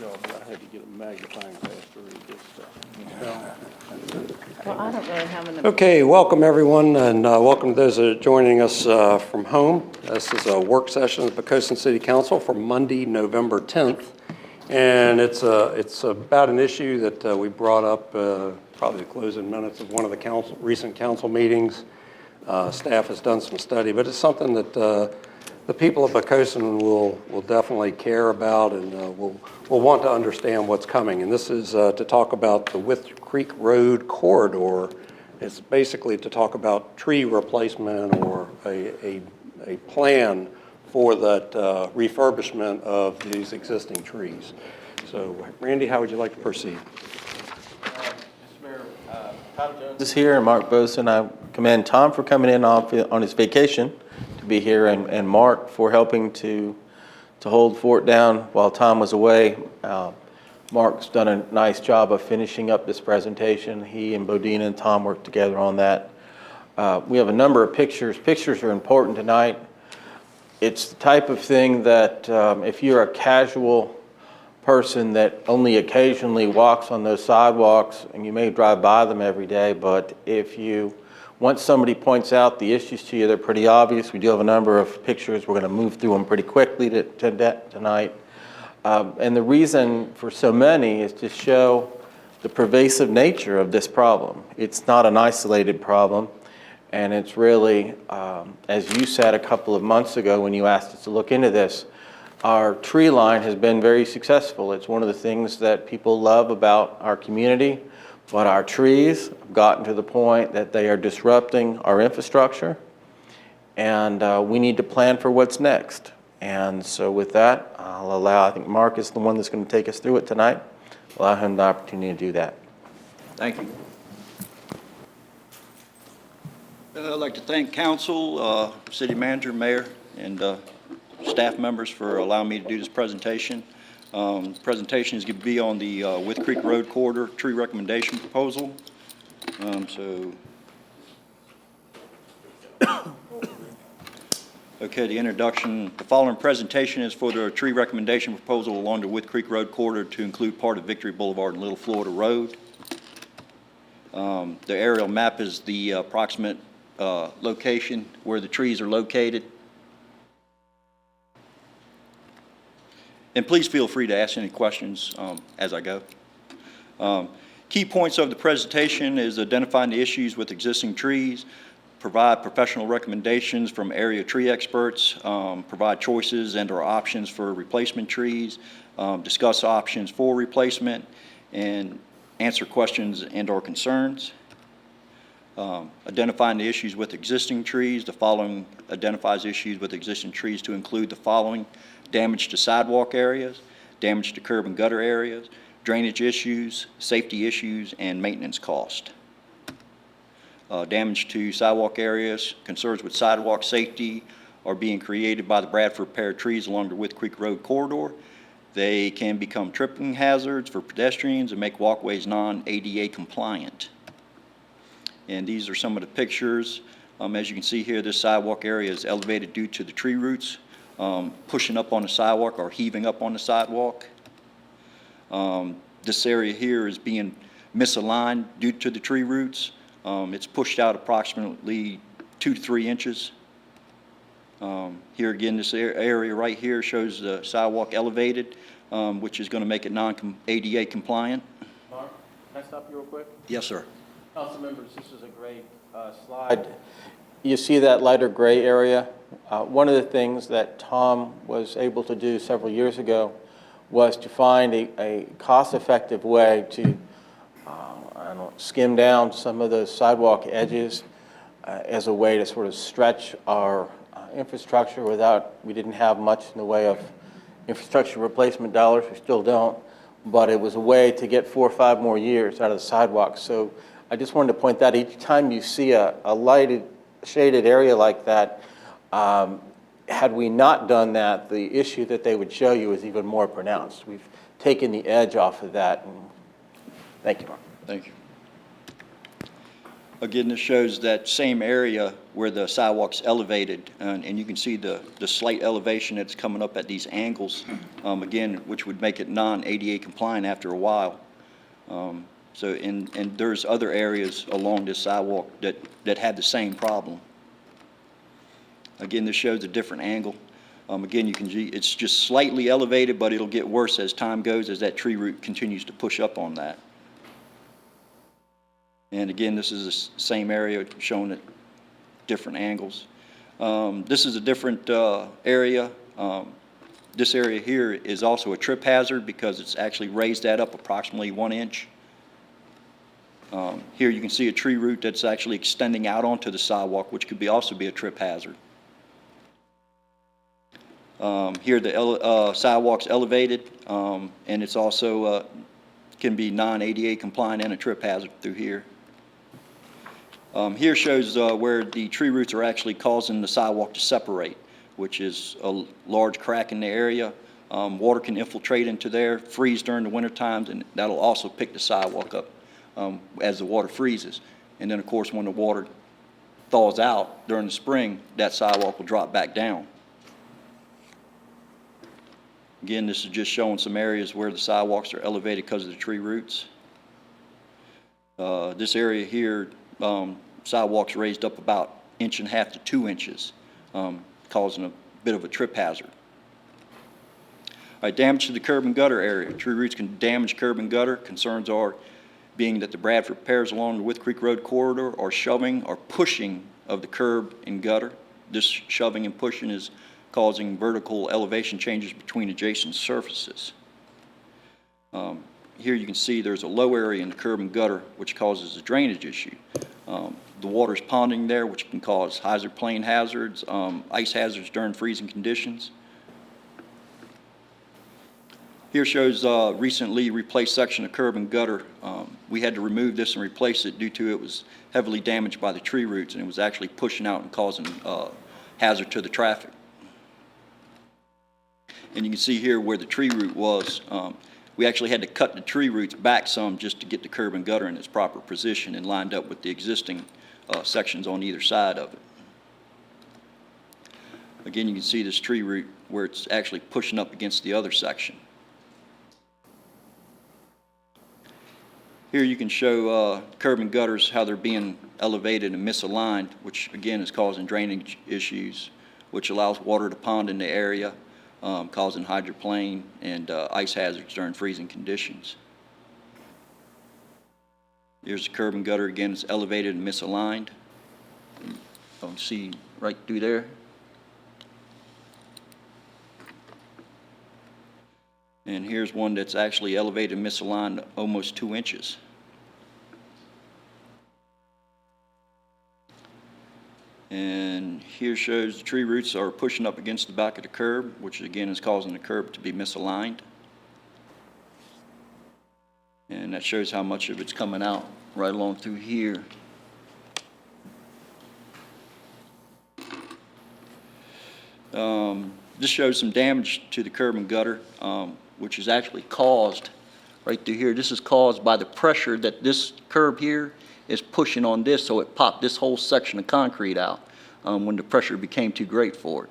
job, but I had to get a magnifying glass to read this stuff. Well, I don't really have an. Okay, welcome everyone, and welcome to those that are joining us from home. This is a work session of the Poquoson City Council for Monday, November 10th. And it's about an issue that we brought up probably the closing minutes of one of the recent council meetings. Staff has done some study, but it's something that the people of Poquoson will definitely care about, and will want to understand what's coming. And this is to talk about the With Creek Road corridor. It's basically to talk about tree replacement or a plan for that refurbishment of these existing trees. So, Randy, how would you like to proceed? Mr. Mayor, Tom Jones is here, and Mark Boson. I commend Tom for coming in on his vacation to be here, and Mark for helping to hold fort down while Tom was away. Mark's done a nice job of finishing up this presentation. He and Bodina and Tom worked together on that. We have a number of pictures. Pictures are important tonight. It's the type of thing that if you're a casual person that only occasionally walks on those sidewalks, and you may drive by them every day, but once somebody points out the issues to you, they're pretty obvious. We do have a number of pictures. We're going to move through them pretty quickly tonight. And the reason for so many is to show the pervasive nature of this problem. It's not an isolated problem. And it's really, as you said a couple of months ago when you asked us to look into this, our tree line has been very successful. It's one of the things that people love about our community, but our trees have gotten to the point that they are disrupting our infrastructure, and we need to plan for what's next. And so with that, I think Mark is the one that's going to take us through it tonight. Allow him the opportunity to do that. Thank you. I'd like to thank council, city manager, mayor, and staff members for allowing me to do this presentation. The presentation is going to be on the With Creek Road corridor tree recommendation proposal. Okay, the introduction. The following presentation is for the tree recommendation proposal along the With Creek Road corridor to include part of Victory Boulevard and Little Florida Road. The aerial map is the approximate location where the trees are located. And please feel free to ask any questions as I go. Key points of the presentation is identifying the issues with existing trees, provide professional recommendations from area tree experts, provide choices and or options for replacement trees, discuss options for replacement, and answer questions and or concerns. Identifying the issues with existing trees. The following identifies issues with existing trees to include the following: damage to sidewalk areas, damage to curb and gutter areas, drainage issues, safety issues, and maintenance cost. Damage to sidewalk areas, concerns with sidewalk safety are being created by the Bradford pear trees along the With Creek Road corridor. They can become tripping hazards for pedestrians and make walkways non-ADA compliant. And these are some of the pictures. As you can see here, this sidewalk area is elevated due to the tree roots pushing up on the sidewalk or heaving up on the sidewalk. This area here is being misaligned due to the tree roots. It's pushed out approximately 2 to 3 inches. Here again, this area right here shows the sidewalk elevated, which is going to make it non-ADA compliant. Mark, can I stop you real quick? Yes, sir. Council members, this is a great slide. You see that lighter gray area? One of the things that Tom was able to do several years ago was to find a cost-effective way to skim down some of those sidewalk edges as a way to sort of stretch our infrastructure we didn't have much in the way of infrastructure replacement dollars. We still don't, but it was a way to get 4 or 5 more years out of the sidewalk. So I just wanted to point that each time you see a lighted, shaded area like that, had we not done that, the issue that they would show you is even more pronounced. We've taken the edge off of that. And thank you, Mark. Thank you. Again, this shows that same area where the sidewalk's elevated, and you can see the slight elevation that's coming up at these angles, again, which would make it non-ADA compliant after a while. And there's other areas along this sidewalk that had the same problem. Again, this shows a different angle. Again, you can see it's just slightly elevated, but it'll get worse as time goes, as that tree root continues to push up on that. And again, this is the same area shown at different angles. This is a different area. This area here is also a trip hazard because it's actually raised that up approximately 1 inch. Here you can see a tree root that's actually extending out onto the sidewalk, which could also be a trip hazard. Here the sidewalk's elevated, and it's also can be non-ADA compliant and a trip hazard through here. Here shows where the tree roots are actually causing the sidewalk to separate, which is a large crack in the area. Water can infiltrate into there, freeze during the winter times, and that'll also pick the sidewalk up as the water freezes. And then, of course, when the water thaws out during the spring, that sidewalk will drop back down. Again, this is just showing some areas where the sidewalks are elevated because of the tree roots. This area here, sidewalks raised up about 1.5 inches to 2 inches, causing a bit of a trip hazard. All right, damage to the curb and gutter area. Tree roots can damage curb and gutter. Concerns are being that the Bradford repairs along the With Creek Road corridor are shoving or pushing of the curb and gutter. This shoving and pushing is causing vertical elevation changes between adjacent surfaces. Here you can see there's a low area in the curb and gutter which causes a drainage issue. The water's ponding there, which can cause hydroplane hazards, ice hazards during freezing conditions. Here shows recently replaced section of curb and gutter. We had to remove this and replace it due to it was heavily damaged by the tree roots, and it was actually pushing out and causing hazard to the traffic. And you can see here where the tree root was. We actually had to cut the tree roots back some just to get the curb and gutter in its proper position and lined up with the existing sections on either side of it. Again, you can see this tree root where it's actually pushing up against the other section. Here you can show curb and gutters, how they're being elevated and misaligned, which again is causing drainage issues, which allows water to pond in the area, causing hydroplane and ice hazards during freezing conditions. Here's the curb and gutter again. It's elevated and misaligned. You can see right through there. And here's one that's actually elevated and misaligned almost 2 inches. And here shows the tree roots are pushing up against the back of the curb, which again is causing the curb to be misaligned. And that shows how much of it's coming out right along through here. This shows some damage to the curb and gutter, which is actually caused right through here. This is caused by the pressure that this curb here is pushing on this, so it popped this whole section of concrete out when the pressure became too great for it.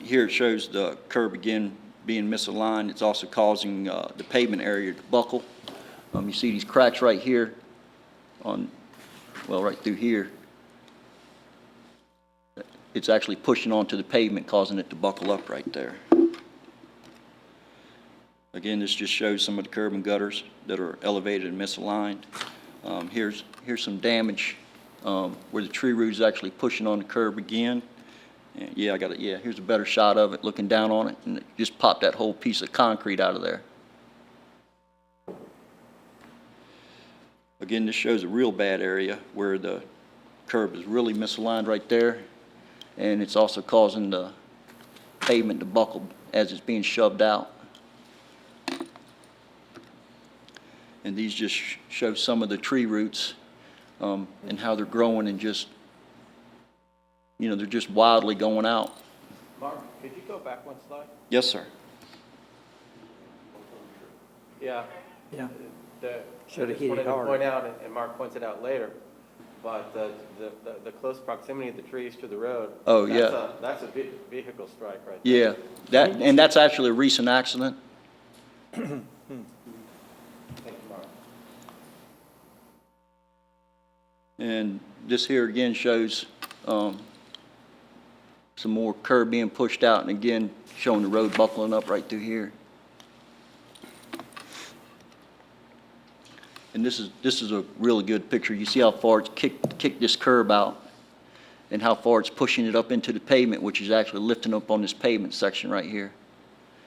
Here it shows the curb again being misaligned. It's also causing the pavement area to buckle. You see these cracks right here right through here. It's actually pushing onto the pavement, causing it to buckle up right there. Again, this just shows some of the curb and gutters that are elevated and misaligned. Here's some damage where the tree root is actually pushing on the curb again. And here's a better shot of it looking down on it, and it just popped that whole piece of concrete out of there. Again, this shows a real bad area where the curb is really misaligned right there, and it's also causing the pavement to buckle as it's being shoved out. And these just show some of the tree roots and how they're growing and just, they're just wildly going out. Mark, could you go back one slide? Yes, sir. Yeah, Yeah. I Should've just hit it wanted to harder. point out, and Mark points it out later, but the close proximity of the trees to the road. Oh, yeah. That's a vehicle strike right there. Yeah, and that's actually a recent accident. Thank you, Mark. And this here again shows some more curb being pushed out, and again, showing the road buckling up right through here. And this is a really good picture. You see how far it's kicked this curb out, and how far it's pushing it up into the pavement, which is actually lifting up on this pavement section right here.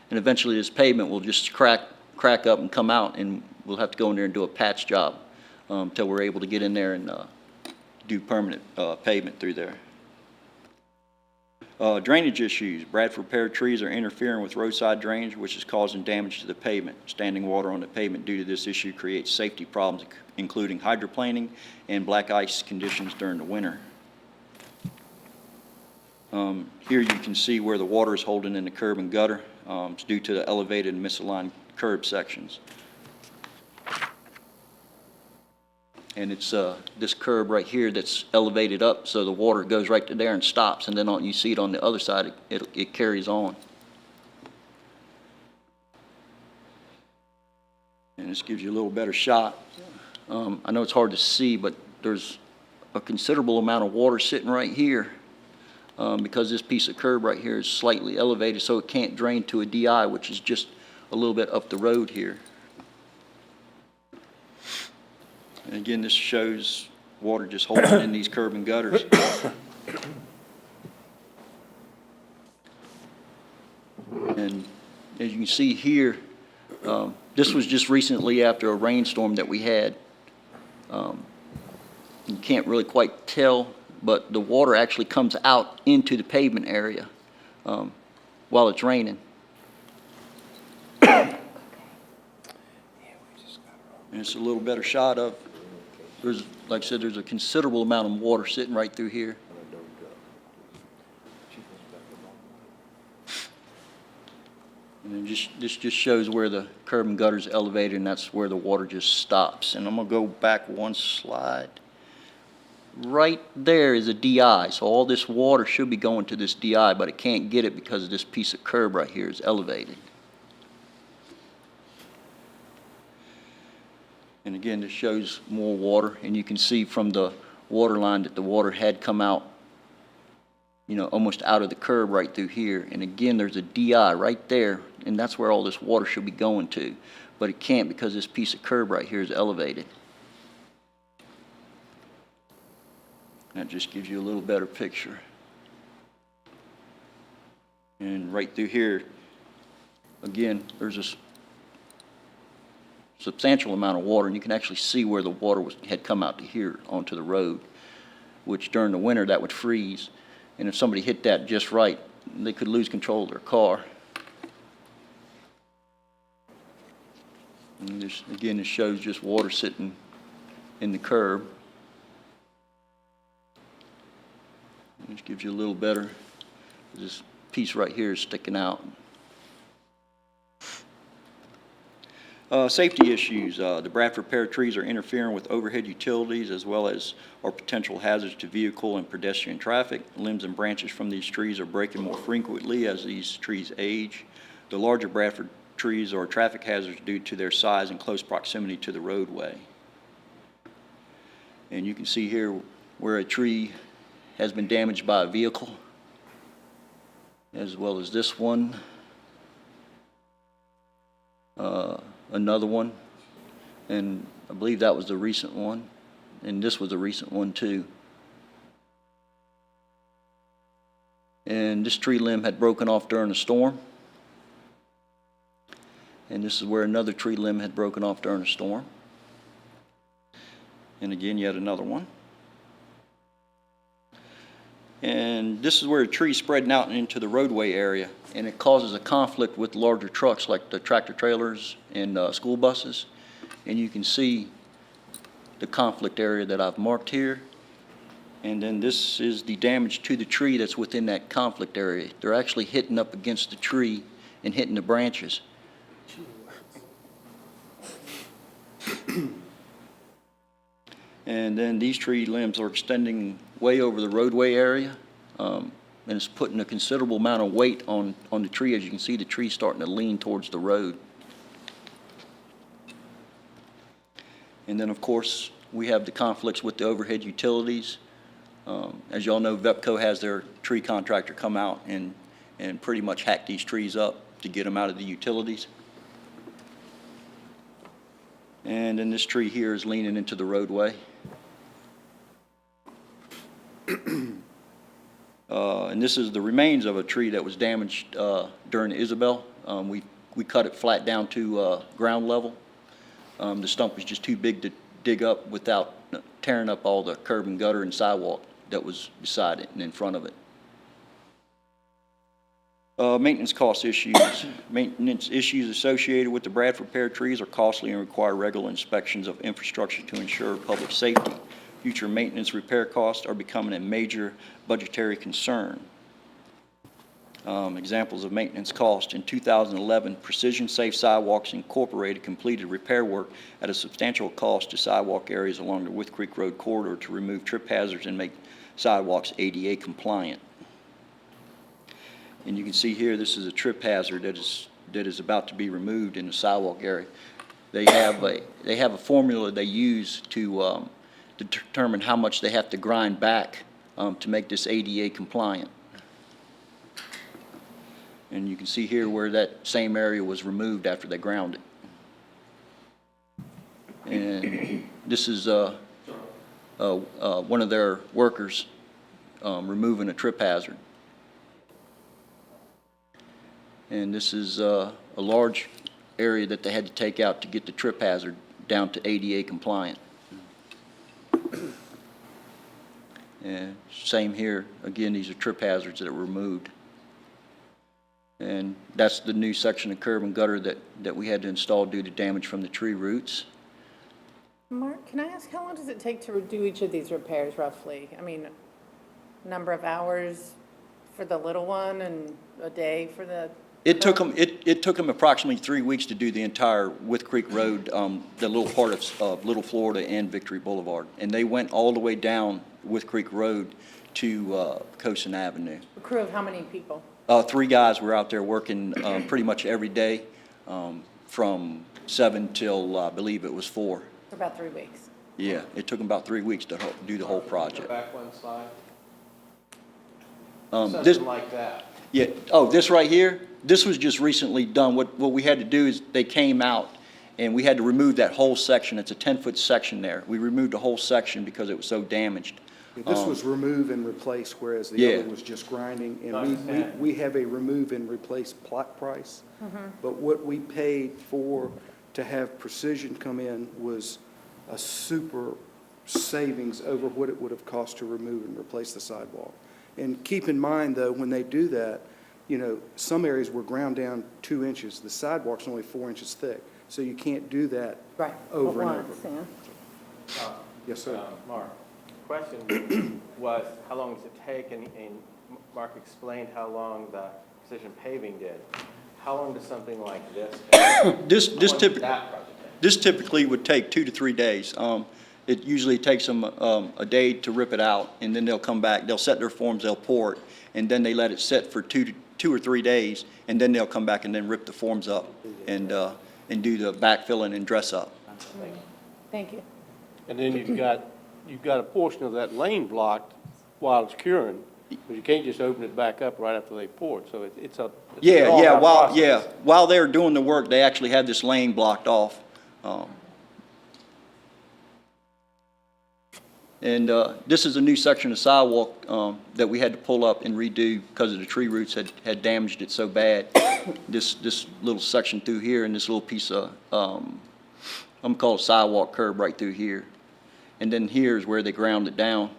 And eventually this pavement will just crack up and come out, and we'll have to go in there and do a patch job until we're able to get in there and do permanent pavement through there. Drainage issues. Bradford pear trees are interfering with roadside drainage, which is causing damage to the pavement. Standing water on the pavement due to this issue creates safety problems, including hydroplaning and black ice conditions during the winter. Here you can see where the water is holding in the curb and gutter. It's due to the elevated and misaligned curb sections. And it's this curb right here that's elevated up, so the water goes right to there and stops, and then you see it on the other side, it carries on. And this gives you a little better shot. I know it's hard to see, but there's a considerable amount of water sitting right here because this piece of curb right here is slightly elevated, so it can't drain to a DI, which is just a little bit up the road here. And again, this shows water just holding in these curb and gutters. And as you can see here, this was just recently after a rainstorm that we had. You can't really quite tell, but the water actually comes out into the pavement area while it's raining. And it's a little better shot of, like I said, there's a considerable amount of water sitting right through here. And this just shows where the curb and gutter's elevated, and that's where the water just stops. And I'm gonna go back one slide. Right there is a DI, so all this water should be going to this DI, but it can't get it because this piece of curb right here is elevated. And again, this shows more water, and you can see from the water line that the water had come out, you know, almost out of the curb right through here. And again, there's a DI right there, and that's where all this water should be going to. But it can't because this piece of curb right here is elevated. That just gives you a little better picture. And right through here, again, there's this substantial amount of water, and you can actually see where the water had come out to here onto the road, which during the winter that would freeze. And if somebody hit that just right, they could lose control of their car. And this, again, this shows just water sitting in the curb. This gives you a little better. This piece right here is sticking out. Safety issues. The Bradford pear trees are interfering with overhead utilities as well as are potential hazards to vehicle and pedestrian traffic. Limbs and branches from these trees are breaking more frequently as these trees age. The larger Bradford trees are traffic hazards due to their size and close proximity to the roadway. And you can see here where a tree has been damaged by a vehicle, as well as this one. Another one, and I believe that was the recent one, and this was a recent one too. And this tree limb had broken off during a storm, and this is where another tree limb had broken off during a storm. And again, yet another one. And this is where a tree is spreading out into the roadway area, and it causes a conflict with larger trucks like the tractor trailers and school buses. And you can see the conflict area that I've marked here. And then this is the damage to the tree that's within that conflict area. They're actually hitting up against the tree and hitting the branches. And then these tree limbs are extending way over the roadway area. And it's putting a considerable amount of weight on the tree. As you can see, the tree's starting to lean towards the road. And then, of course, we have the conflicts with the overhead utilities. As y'all know, VEPCO has their tree contractor come out and pretty much hack these trees up to get them out of the utilities. And then this tree here is leaning into the roadway. And this is the remains of a tree that was damaged during the Isabel. We cut it flat down to ground level. The stump was just too big to dig up without tearing up all the curb and gutter and sidewalk that was beside it and in front of it. Maintenance cost issues. Maintenance issues associated with the Bradford pear trees are costly and require regular inspections of infrastructure to ensure public safety. Future maintenance repair costs are becoming a major budgetary concern. Examples of maintenance cost. In 2011, Precision Safe Sidewalks Incorporated completed repair work at a substantial cost to sidewalk areas along the Wythe Creek Road corridor to remove trip hazards and make sidewalks ADA compliant. And you can see here, this is a trip hazard that is about to be removed in the sidewalk area. They have a formula they use to determine how much they have to grind back to make this ADA compliant. And you can see here where that same area was removed after they ground it. And this is one of their workers removing a trip hazard. And this is a large area that they had to take out to get the trip hazard down to ADA compliant. And same here. Again, these are trip hazards that are removed. And that's the new section of curb and gutter that we had to install due to damage from the tree roots. Mark, can I ask, how long does it take to do each of these repairs roughly? I mean, number of hours for the little one and a day for the... It took them approximately 3 weeks to do the entire Wythe Creek Road, the little part of Little Florida and Victory Boulevard. And they went all the way down Wythe Creek Road to Poquoson Avenue. A crew of how many people? 3 guys were out there working pretty much every day from 7 till I believe it was 4. For about 3 weeks. Yeah, it took them about 3 weeks to do the whole project. Back one slide. This, Something like that. yeah. Oh, this right here. This was just recently done. What we had to do is they came out and we had to remove that whole section. It's a 10-foot section there. We removed the whole section because it was so damaged. This was remove and replace, whereas the Yeah. other was just grinding. And Understand. we have a remove and replace plot price. But what we paid for to have Precision come in was a super savings over what it would have cost to remove and replace the sidewalk. And keep in mind, though, when they do that, you know, some areas were ground down 2 inches. The sidewalk's only 4 inches thick. So you can't do that Right. over and At over. once, yeah. Yes, sir. Mark, question was, how long does it take? And Mark explained how long the precision paving did. How long does something like this take? How long does that project take? This typically would take 2 to 3 days. It usually takes them a day to rip it out, and then they'll come back. They'll set their forms, they'll pour it, and then they let it sit for 2 or 3 days, and then they'll come back and then rip the forms up and do the backfilling and dress up. Thank you. And then you've got a portion of that lane blocked while it's curing, because you can't just open it back up right after they pour it, so it's a Yeah, process. while they were doing the work, they actually had this lane blocked off. And this is a new section of sidewalk that we had to pull up and redo because of the tree roots had damaged it so bad. This little section through here and this little piece of, I'm gonna call it sidewalk curb right through here. And then here is where they ground it down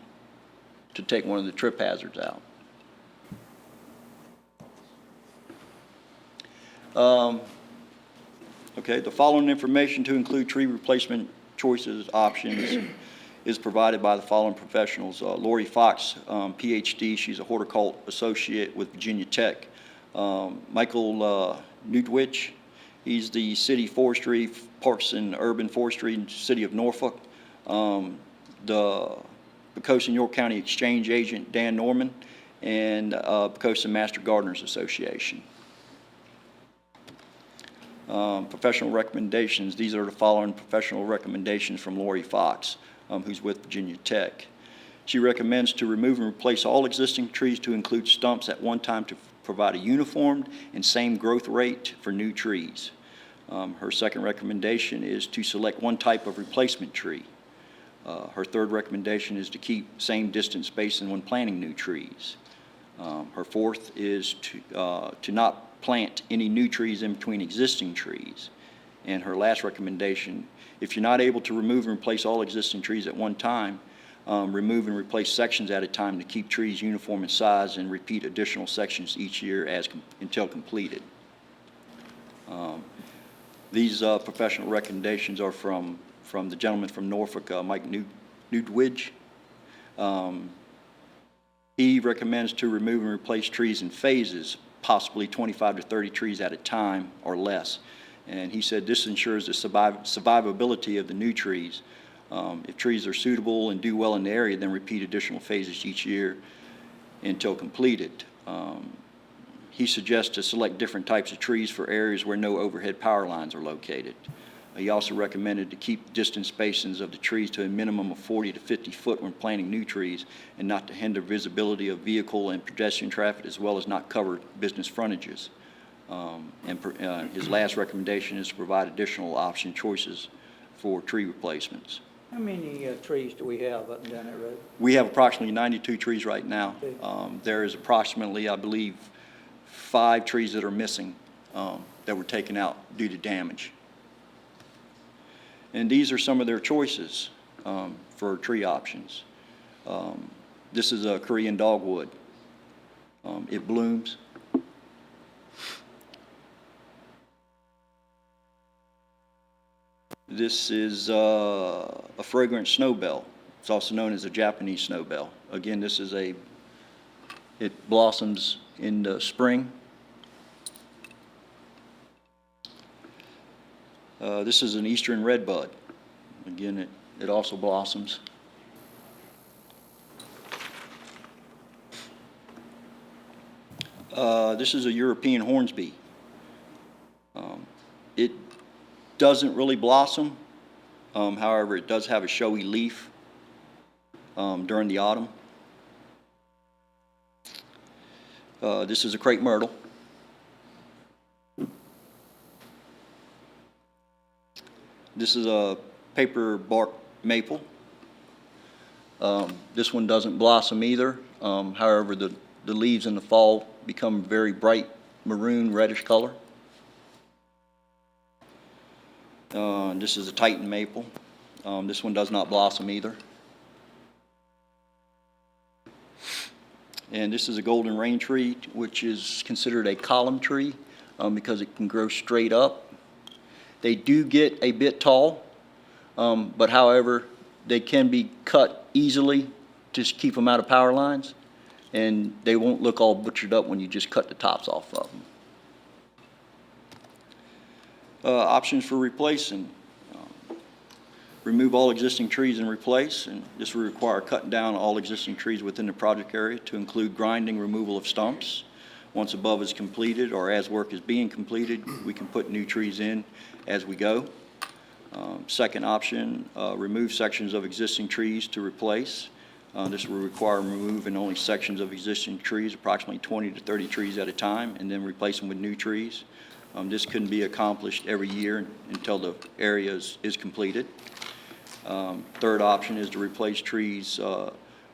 to take one of the trip hazards out. Okay, the following information to include tree replacement choices, options, is provided by the following professionals. Lori Fox, PhD, she's a horticultural associate with Virginia Tech. Michael Newtwich, he's the city forestry, parks and urban forestry in the city of Norfolk. the Poquoson York County Exchange Agent, Dan Norman, and Poquoson Master Gardeners Association. Professional recommendations, these are the following professional recommendations from Lori Fox, who's with Virginia Tech. She recommends to remove and replace all existing trees to include stumps at one time to provide a uniform and same growth rate for new trees. Her second recommendation is to select one type of replacement tree. Her third recommendation is to keep same distance spacing when planting new trees. Her fourth is to not plant any new trees in between existing trees. And her last recommendation, if you're not able to remove and replace all existing trees at one time, remove and replace sections at a time to keep trees uniform in size and repeat additional sections each year until completed. These professional recommendations are from the gentleman from Norfolk, Mike Newdwidge. He recommends to remove and replace trees in phases, possibly 25 to 30 trees at a time or less. And he said this ensures the survivability of the new trees. If trees are suitable and do well in the area, then repeat additional phases each year until completed. He suggests to select different types of trees for areas where no overhead power lines are located. He also recommended to keep distance spacings of the trees to a minimum of 40 to 50 foot when planting new trees, and not to hinder visibility of vehicle and pedestrian traffic, as well as not cover business frontages. His last recommendation is to provide additional option choices for tree replacements. How many trees do we have up and down that road? We have approximately 92 trees right now. Okay. There is approximately, I believe, 5 trees that are missing that were taken out due to damage. And these are some of their choices for tree options. This is a Korean dogwood. It blooms. This is a fragrant snowbell. It's also known as a Japanese snowbell. Again, it blossoms in the spring. This is an eastern redbud. Again, it also blossoms. This is a European hornsby. It doesn't really blossom. However, it does have a showy leaf during the autumn. This is a crepe myrtle. This is a paper bark maple. This one doesn't blossom either. However, the leaves in the fall become very bright maroon reddish color. This is a Titan maple. This one does not blossom either. And this is a golden rain tree, which is considered a column tree because it can grow straight up. They do get a bit tall, but however, they can be cut easily to keep them out of power lines, and they won't look all butchered up when you just cut the tops off of them. Options for replacing. Remove all existing trees and replace, and this will require cutting down all existing trees within the project area to include grinding removal of stumps. Once above is completed or as work is being completed, we can put new trees in as we go. Second option, remove sections of existing trees to replace. This will require removing only sections of existing trees, approximately 20 to 30 trees at a time, and then replace them with new trees. This can be accomplished every year until the area is completed. Third option is to replace trees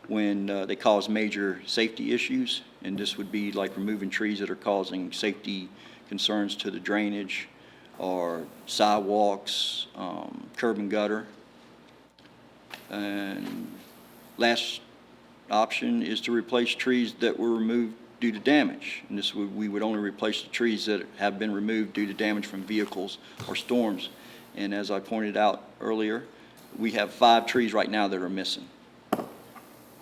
when they cause major safety issues, and this would be like removing trees that are causing safety concerns to the drainage or sidewalks, curb and gutter. And last option is to replace trees that were removed due to damage. And we would only replace the trees that have been removed due to damage from vehicles or storms. And as I pointed out earlier, we have 5 trees right now that are missing.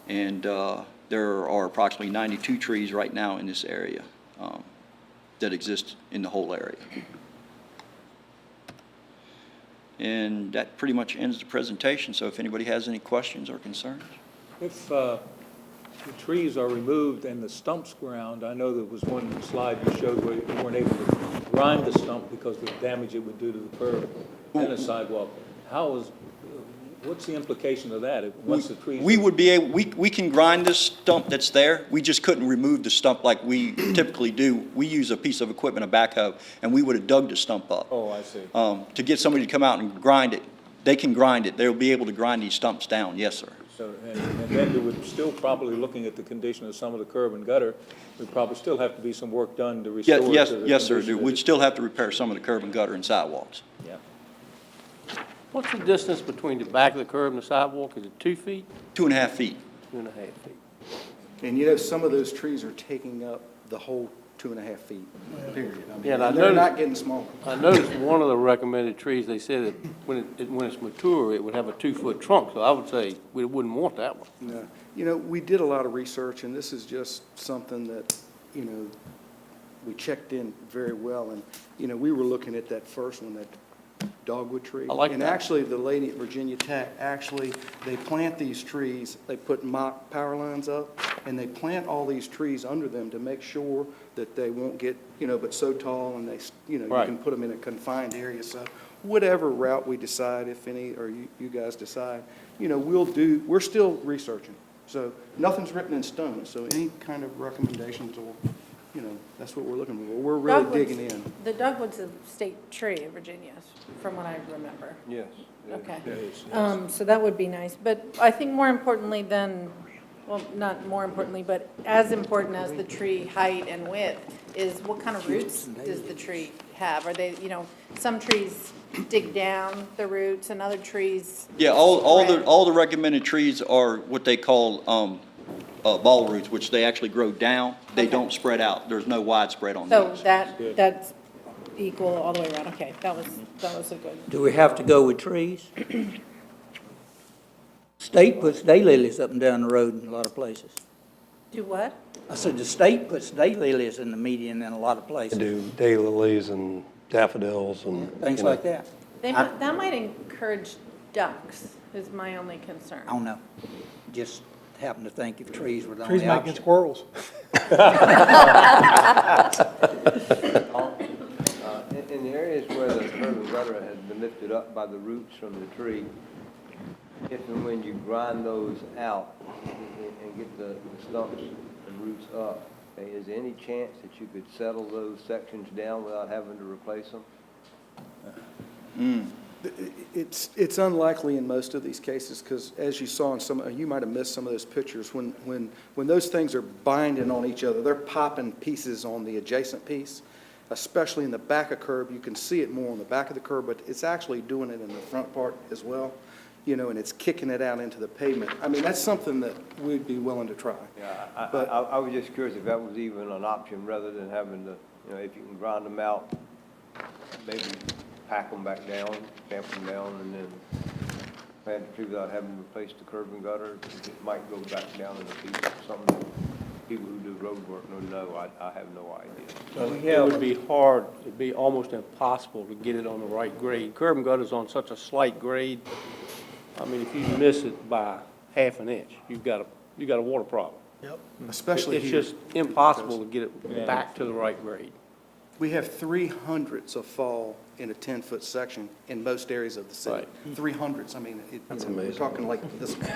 And there are approximately 92 trees right now in this area that exist in the whole area. And that pretty much ends the presentation, so if anybody has any questions or concerns. If the trees are removed and the stumps ground, I know there was one slide you showed where you weren't able to grind the stump because of the damage it would do to the curb and the sidewalk. What's the implication of that, once the trees? We would be able, we can grind this stump that's there. We just couldn't remove the stump like we typically do. We use a piece of equipment, a backhoe, and we would have dug the stump up. Oh, I see. To get somebody to come out and grind it, they can grind it. They'll be able to grind these stumps down, yes, sir. So, and then there would still probably, looking at the condition of some of the curb and gutter, would probably still have to be some work done to restore it to the Yes, condition yes, sir. that We'd it- still have to repair some of the curb and gutter and sidewalks. Yeah. What's the distance between the back of the curb and the sidewalk? Is it 2 feet? 2.5 feet. 2.5 feet? And you know, some of those trees are taking up the whole 2.5 feet, period. I mean, Yeah, and I they're noticed- not getting smaller. I noticed one of the recommended trees, they said that when it's mature, it would have a 2-foot trunk, so I would say we wouldn't want that one. No. You know, we did a lot of research, and this is just something that, you know, we checked in very well. And, you know, we were looking at that first one, that dogwood tree. I like And that. actually, the lady at Virginia Tech, actually, they plant these trees, they put mock power lines up, and they plant all these trees under them to make sure that they won't get, you know, but so tall, and they, you know, you Right. can put them in a confined area. So whatever route we decide, if any, or you guys decide, you know, we're still researching. So nothing's written in stone, so any kind of recommendations or, you know, that's what we're looking for. We're really Dogwood's- digging in. The dogwood's a state tree in Virginia, from what I remember. Yes. Okay. Yes, So that would be nice, but I think more importantly than, well, not more importantly, but as important as the tree height and width is what kind of roots does the tree have? Are they, you know, some trees dig down the roots and other trees Yeah, spread. all the recommended trees are what they call ball roots, which they actually grow down. They Okay. don't spread out. There's no widespread on So these. that's equal all the way around, okay, that was a good. Do we have to go with trees? State puts daylilies up and down the road in a lot of places. Do what? I said the state puts daylilies in the median in a lot of They places, do daylilies and daffodils and. things you know, like that. That might encourage ducks, is my only concern. I don't know. Just happen to think if trees were the Trees only might option. get squirrels. In the areas where the curb and gutter has been lifted up by the roots from the tree, if and when you grind those out and get the stumps and roots up, is there any chance that you could settle those sections down without having to replace them? It's unlikely in most of these cases, because as you saw in some, you might have missed some of those pictures, when those things are binding on each other, they're popping pieces on the adjacent piece, especially in the back of curb. You can see it more on the back of the curb, but it's actually doing it in the front part as well, you know, and it's kicking it out into the pavement. I mean, that's something that we'd be willing to try. Yeah, But- I was just curious if that was even an option, rather than having to, you know, if you can grind them out, maybe pack them back down, tamp them down, and then plant the tree without having to replace the curb and gutter. It might go back down in a piece, something people who do road work know. I have no idea. It would be hard, it'd be almost impossible to get it on the right grade. Curb and gutter's on such a slight grade. I mean, if you miss it by half an inch, you've got a water problem. Especially It's here. just impossible to get it back to the right grade. We have 300s of fall in a 10-foot section in most areas of the city. Right. 300s, I mean, That's we're amazing. talking like this much.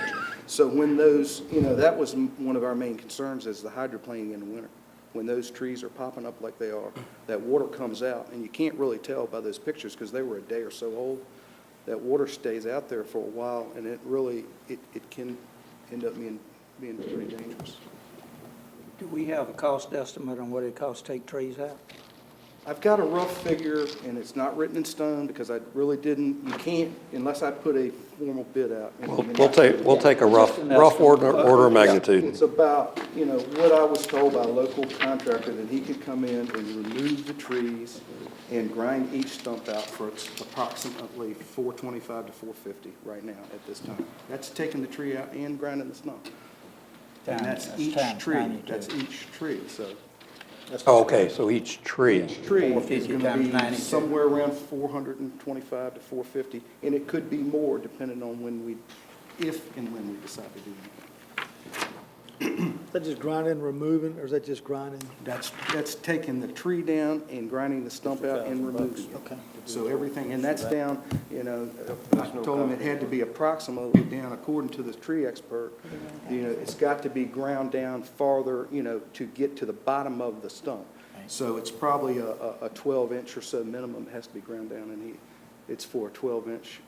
So when those, you know, that was one of our main concerns, is the hydroplaning in the winter. When those trees are popping up like they are, that water comes out, and you can't really tell by those pictures because they were a day or so old. That water stays out there for a while, and it really, it can end up being pretty dangerous. Do we have a cost estimate on what it costs to take trees out? I've got a rough figure, and it's not written in stone, because I really didn't, you can't, unless I put a formal bid out. We'll take a rough order of magnitude. It's about, you know, what I was told by a local contractor, that he could come in and remove the trees and grind each stump out for approximately $425 to $450 right now at this time. That's taking the tree out and grinding the stump. And that's each tree, that's each tree, so. Oh, okay, so each tree. Tree is 450 going to times be 92. somewhere around 425 to 450, and it could be more depending on if and when we decide to do that. Is that just grinding, removing, or is that just grinding? That's taking the tree down and grinding the stump out and removing it. Okay. So everything, and that's down, I told them it had to be approximately down, according to the tree expert. It's got to be ground down farther, to get to the bottom of the stump. So it's probably a 12-inch or so minimum has to be ground down, and it's for a 12-inch.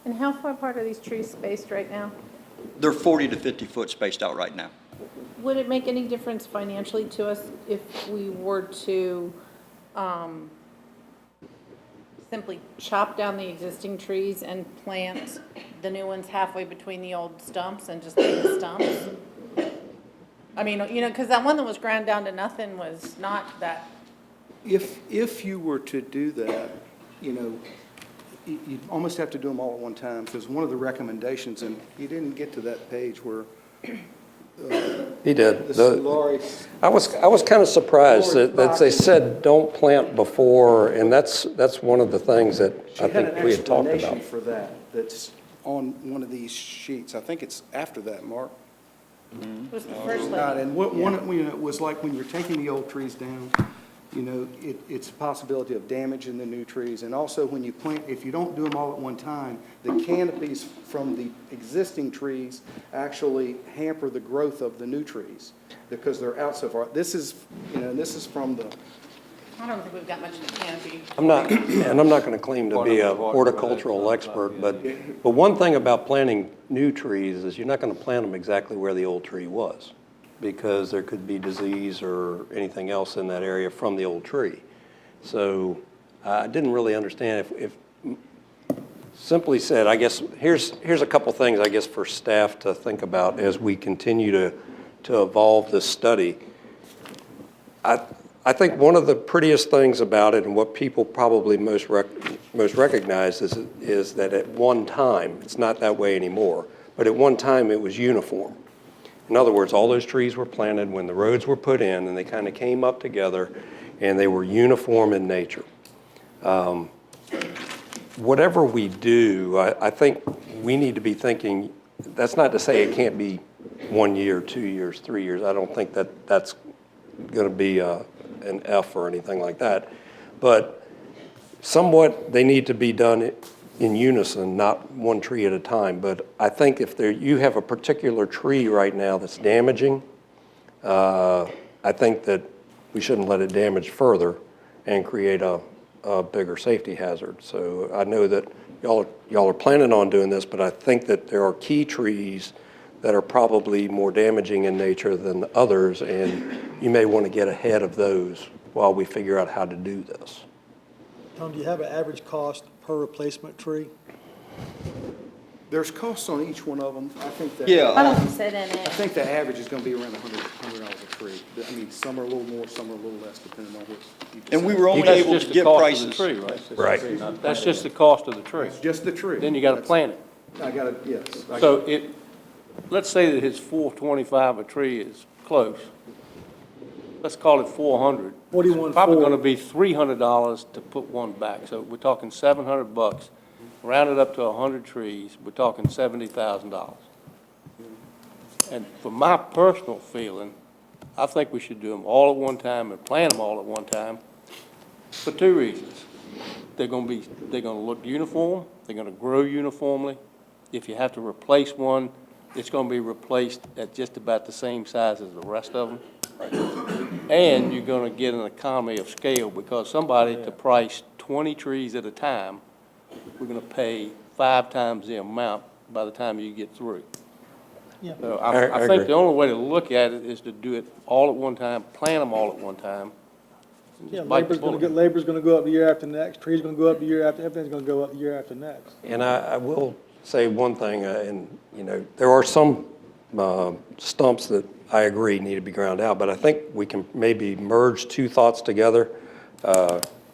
And how far apart are these trees spaced right now? They're 40 to 50 foot spaced out right now. Would it make any difference financially to us if we were to simply chop down the existing trees and plant the new ones halfway between the old stumps and just leave the stumps? I mean, because that one that was ground down to nothing was not that. If you were to do that, you'd almost have to do them all at one time, because one of the recommendations, and he didn't get to that page where He did. the Solari, I was kind of surprised that they said don't plant before, and that's one of the things that she I had think an we had talked explanation about. for that, that's on one of these sheets. I think it's after that, Mark. It was the first Not, lady. and it was like when you're taking the old trees down, it's a possibility of damaging the new trees. And also when you plant, if you don't do them all at one time, the canopies from the existing trees actually hamper the growth of the new trees because they're out so far. This is from the, I don't think we've got much of a canopy. I'm not going to claim to be a horticultural expert, but one thing about planting new trees is you're not going to plant them exactly where the old tree was, because there could be disease or anything else in that area from the old tree. So I didn't really understand if simply said, I guess, here's a couple things, I guess, for staff to think about as we continue to evolve this study. I think one of the prettiest things about it, and what people probably most recognize, is that at one time, it's not that way anymore, but at one time it was uniform. In other words, all those trees were planted when the roads were put in, and they kind of came up together, and they were uniform in nature. Whatever we do, I think we need to be thinking, that's not to say it can't be 1 year, 2 years, 3 years. I don't think that's going to be an F or anything like that. But somewhat, they need to be done in unison, not one tree at a time. But I think if you have a particular tree right now that's damaging, I think that we shouldn't let it damage further and create a bigger safety hazard. So I know that y'all are planning on doing this, but I think that there are key trees that are probably more damaging in nature than others, and you may want to get ahead of those while we figure out how to do this. Tom, do you have an average cost per replacement tree? there's costs on each one of them. I think that. Yeah. I don't sit in I it. think the average is gonna be around $100 a tree. I mean, some are a little more, some are a little less, depending on what you decide. And we were only That's able just to the get cost of prices. the tree, right? Right. That's just the cost of the tree. Just the tree. Then you gotta That's- plant it. I gotta, yes. So let's say that his 425 a tree is close. Let's call it 400. 41.4. Probably gonna be $300 to put one back. So we're talking $700. Rounded up to 100 trees, we're talking $70,000. And for my personal feeling, I think we should do them all at one time and plant them all at one time for two reasons. They're gonna look uniform, they're gonna grow uniformly. If you have to replace one, it's gonna be replaced at just about the same size as the rest of them. And you're gonna get an economy of scale, because somebody to price 20 trees at a time, we're gonna pay 5 times the amount by the time you get through. Yeah. So I I agree. think the only way to look at it is to do it all at one time, plant them all at one time. and Yeah, just bite the labor's gonna go up the year after next, trees gonna go up the year after, everything's gonna go up the year after next. And I will say one thing, and, there are some stumps that I agree need to be ground out, but I think we can maybe merge two thoughts together.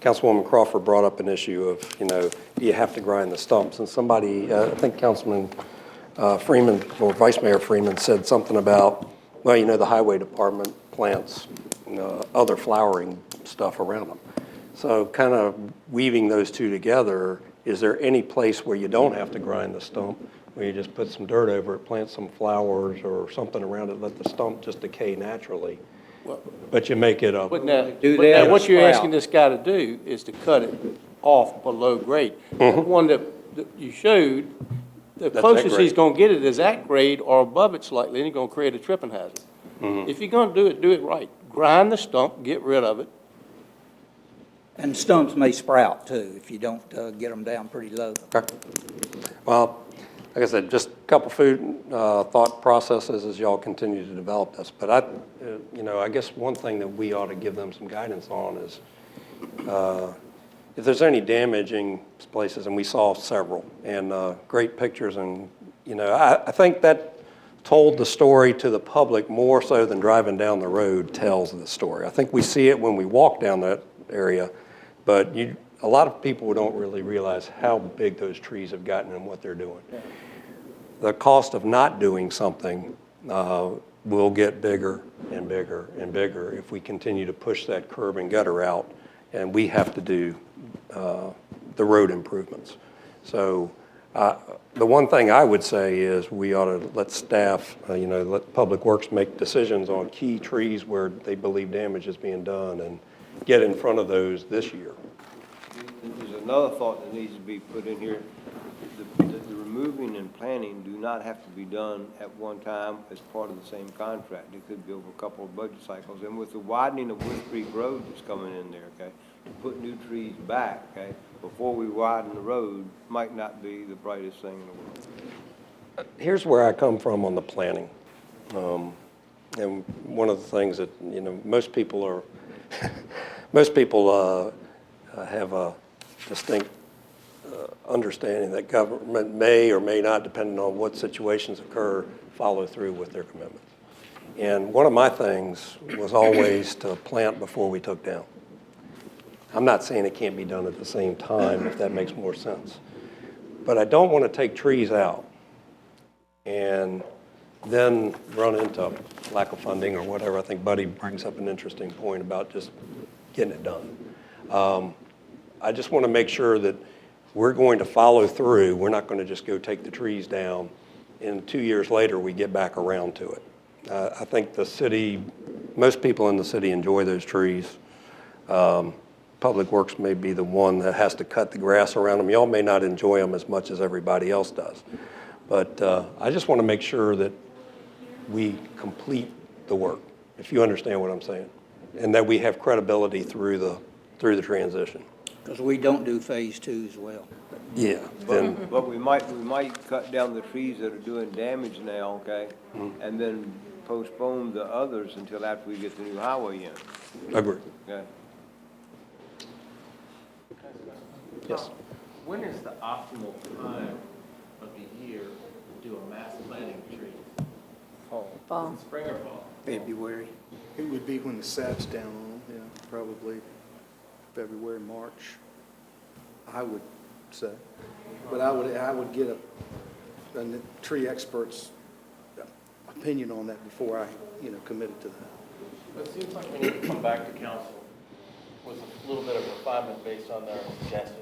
Councilwoman Crawford brought up an issue of, do you have to grind the stumps? And somebody, I think Councilman Freeman, or Vice Mayor Freeman, said something about, well, the highway department plants other flowering stuff around them. So kind of weaving those two together, is there any place where you don't have to grind the stump, where you just put some dirt over it, plant some flowers or something around it, let the stump just decay naturally, but you make it a... But now, Do but that now what with you're sprout. asking this guy to do is to cut it off below grade. The one that you showed, the that closest he's grade. gonna get it is that grade or above it slightly, and you're gonna create a tripping hazard. If you're gonna do it right. Grind the stump, get rid of it. And stumps may sprout too, if you don't get them down pretty low. Okay. Well, like I said, just a couple food thought processes as y'all continue to develop this. But I guess one thing that we ought to give them some guidance on is if there's any damaging places, and we saw several, and great pictures, and I think that told the story to the public more so than driving down the road tells the story. I think we see it when we walk down that area, but a lot of people don't really realize how big those trees have gotten and what they're doing. The cost of not doing something will get bigger and bigger and bigger if we continue to push that curb and gutter out, and we have to do the road improvements. So the one thing I would say is we ought to let staff, let Public Works make decisions on key trees where they believe damage is being done and get in front of those this year. There's another thought that needs to be put in here. The removing and planting do not have to be done at one time as part of the same contract. It could be over a couple of budget cycles. And with the widening of Wood Creek Road that's coming in there, okay, to put new trees back, okay, before we widen the road might not be the brightest thing in the world. Here's where I come from on the planning. And one of the things that, most people have a distinct understanding that government may or may not, depending on what situations occur, follow through with their commitments. And one of my things was always to plant before we took down. I'm not saying it can't be done at the same time, if that makes more sense. But I don't want to take trees out and then run into lack of funding or whatever. I think Buddy brings up an interesting point about just getting it done. I just want to make sure that we're going to follow through. We're not going to just go take the trees down, and 2 years later, we get back around to it. I think the city, most people in the city enjoy those trees. Public Works may be the one that has to cut the grass around them. Y'all may not enjoy them as much as everybody else does. But I just want to make sure that we complete the work, if you understand what I'm saying, and that we have credibility through the transition. Because we don't do phase two as well. Yeah. Then, But we might cut down the trees that are doing damage now, okay? And then postpone the others until after we get the new highway in, agree. okay? Yes. When is the optimal time of the year to do a mass planting of trees? Fall. Spring or fall? February. It would be when the sap's down on them, probably February, March, I would say. But I would get a tree expert's opinion on that before I, committed to that. But it seems like we need to come back to council with a little bit of refinement based on their suggestions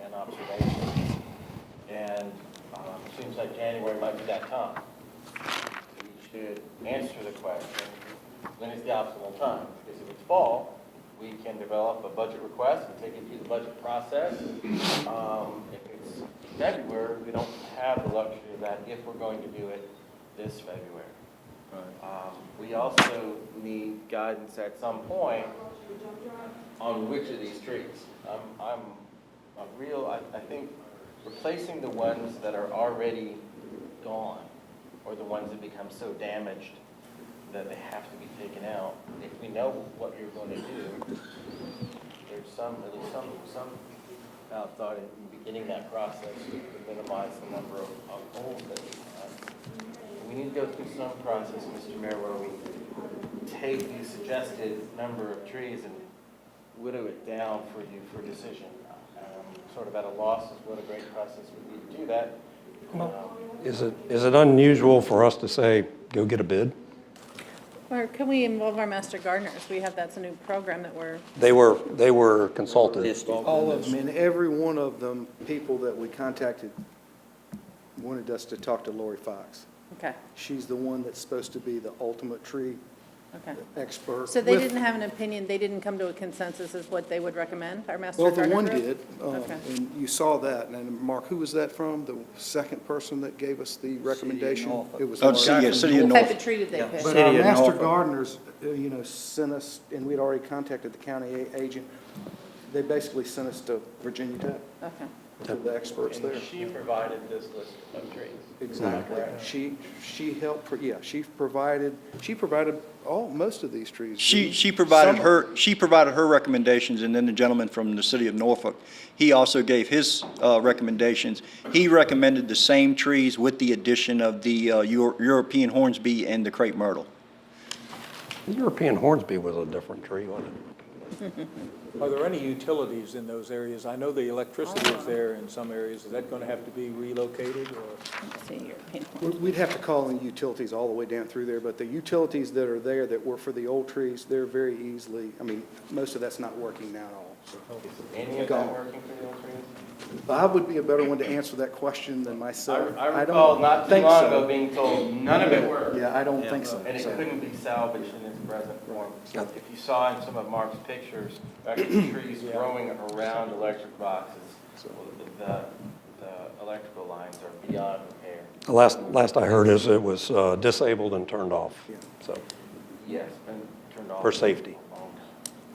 and observations. And it seems like January might be that time. We should answer the question, when is the optimal time? Because if it's fall, we can develop a budget request and take it through the budget process. If it's February, we don't have the luxury of that if we're going to do it this February. We also need guidance at some point on which of these trees. I think replacing the ones that are already gone or the ones that become so damaged that they have to be taken out. If we know what you're going to do, there's at least some thought in beginning that process to minimize the number of holes that we have. We need to go through some process, Mr. Mayor, where we take the suggested number of trees and whittle it down for you for decision. Sort of at a loss is what a great process would be to do that. Is it unusual for us to say, go get a bid? Or can we involve our master gardeners? We have, that's a new program that we're, They were consulted. All of them, and every one of them, people that we contacted wanted us to talk to Lori Fox. okay, She's the one that's supposed to be the ultimate tree okay. expert. So they with- didn't have an opinion, they didn't come to a consensus as what they would recommend, our master Well, the gardener one group? did, Okay. and you saw that, and Mark, who was that from? The second person that gave us the recommendation? Norfolk. It was Oh, Mark. City of What type Norfolk. of tree did they pick? But City our of master Norfolk. gardeners, sent us, and we'd already contacted the county agent. They basically sent us to Virginia Tech, Okay. to the experts there. And she provided this list of trees. Exactly. She helped, she provided most of these trees. She provided Some- her recommendations, and then the gentleman from the city of Norfolk, he also gave his recommendations. He recommended the same trees with the addition of the European hornsby and the crepe myrtle. The European hornsby was a different tree, wasn't it? Are there any utilities in those areas? I know the electricity is there in some areas. Is that going to have to be relocated or? Let's see, European. We'd have to call in utilities all the way down through there, but the utilities that are there that were for the old trees, they're very easily, most of that's not working now at all. So Any of Gone. that working for the old trees? Bob would be a better one to answer that question than myself. I don't recall not too think long so. ago being told none of it worked. Yeah, I don't think so. And it So- couldn't be salvaged in its present form. If you saw in some of Mark's pictures, actually trees growing around electric boxes, the electrical lines are beyond repair. The last I heard is it was disabled and turned off, so, Yes, been turned off. for safety.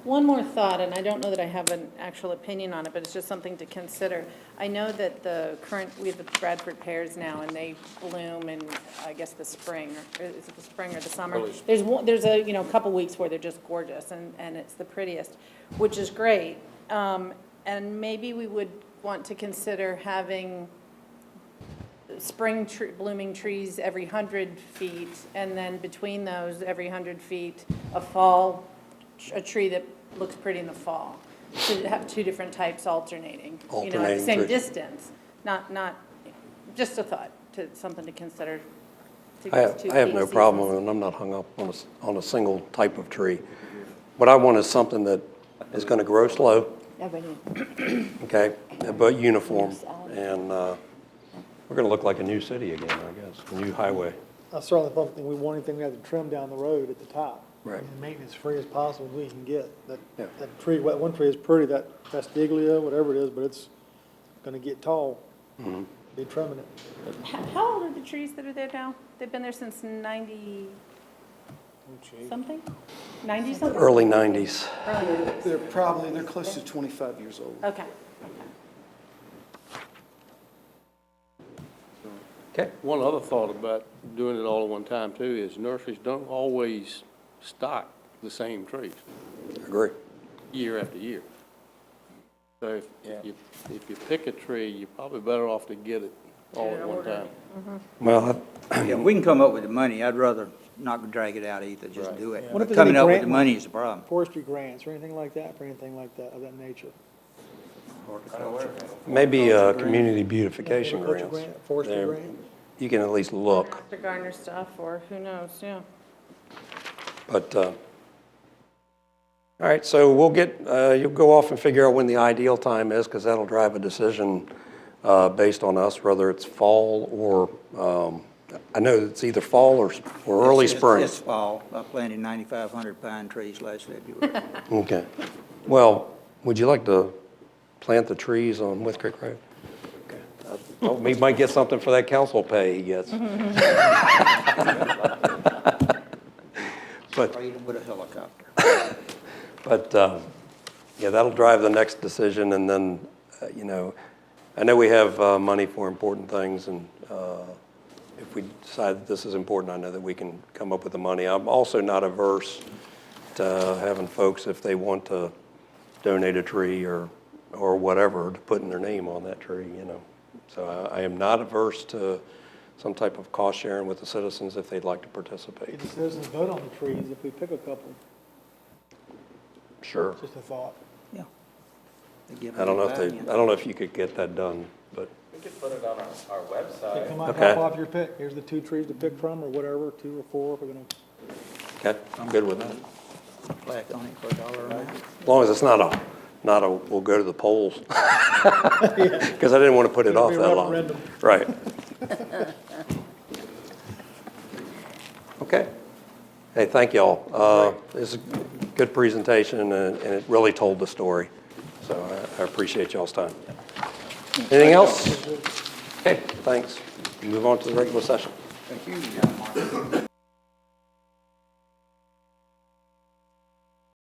One more thought, and I don't know that I have an actual opinion on it, but it's just something to consider. I know that we have the Bradford pears now, and they bloom in, I guess, the spring, or is it the spring or the summer? There's a, couple weeks where they're just gorgeous, and it's the prettiest, which is great. And maybe we would want to consider having blooming trees every 100 feet, and then between those, every 100 feet, a tree that looks pretty in the fall. To have two different types alternating, at the Alternating same trees. distance. Not, just a thought, something to consider. to I these have, two I have peak no seasons. problem, and I'm not hung up on a single type of tree. What I want is something that is going to grow slow, okay, but uniform, and we're going to look like a new city again, I guess, a new highway. I certainly don't think we want anything we have to trim down the road at the top. Right. And maintenance free as possible we can get. Yeah. That tree, one tree is pretty, that Fastiglia, whatever it is, but it's gonna get tall. Be trimming it. How old are the trees that are there now? They've been there since 90 something? 90 something? Early 90s. They're close to 25 years old. Okay. Okay. One other thought about doing it all at one time too is nurseries don't always stock the same trees Agree. year after year. So if you pick a tree, you're probably better off to get it all at one time. Well, Yeah, we can come up with the money. I'd rather not drag it out either, just Right. do it. What if there's Coming any up with grant the money is the problem. Forestry grants or anything like that, of that nature? maybe community beautification Agriculture grants. grant, forestry There- grant? You can at least look, Master gardener stuff, or who knows, yeah. but, all right, so we'll you'll go off and figure out when the ideal time is, because that'll drive a decision based on us, whether it's fall or, I know it's either fall or early spring. It's fall. I planted 9,500 pine trees last February. Okay. Well, would you like to plant the trees on With Creek Road? Okay. Well, we might get something for that council pay he gets. But, Or even with a helicopter. but, yeah, that'll drive the next decision, and then, I know we have money for important things, and if we decide that this is important, I know that we can come up with the money. I'm also not averse to having folks, if they want to donate a tree or whatever, to putting their name on that tree, So I am not averse to some type of cost sharing with the citizens if they'd like to participate. Get the citizens vote on the trees if we pick a couple, Sure. just a thought. Yeah. They give I don't know me I don't know if you could get that done, but, We could put it on our They website. come out, Okay. pop off your pick, here's the 2 trees to pick from, or whatever, 2 or 4, if we're gonna Okay, I'm good with that. Plaque on it for $1 amount. As long as it's not a, we'll go to the polls. Because I didn't want to put it It'll off be a that long. referendum. Right. Okay. Hey, thank y'all. It's a good presentation, and it really told the story. So I appreciate y'all's time. Anything else? Okay, thanks. Move on to the regular session. Thank you.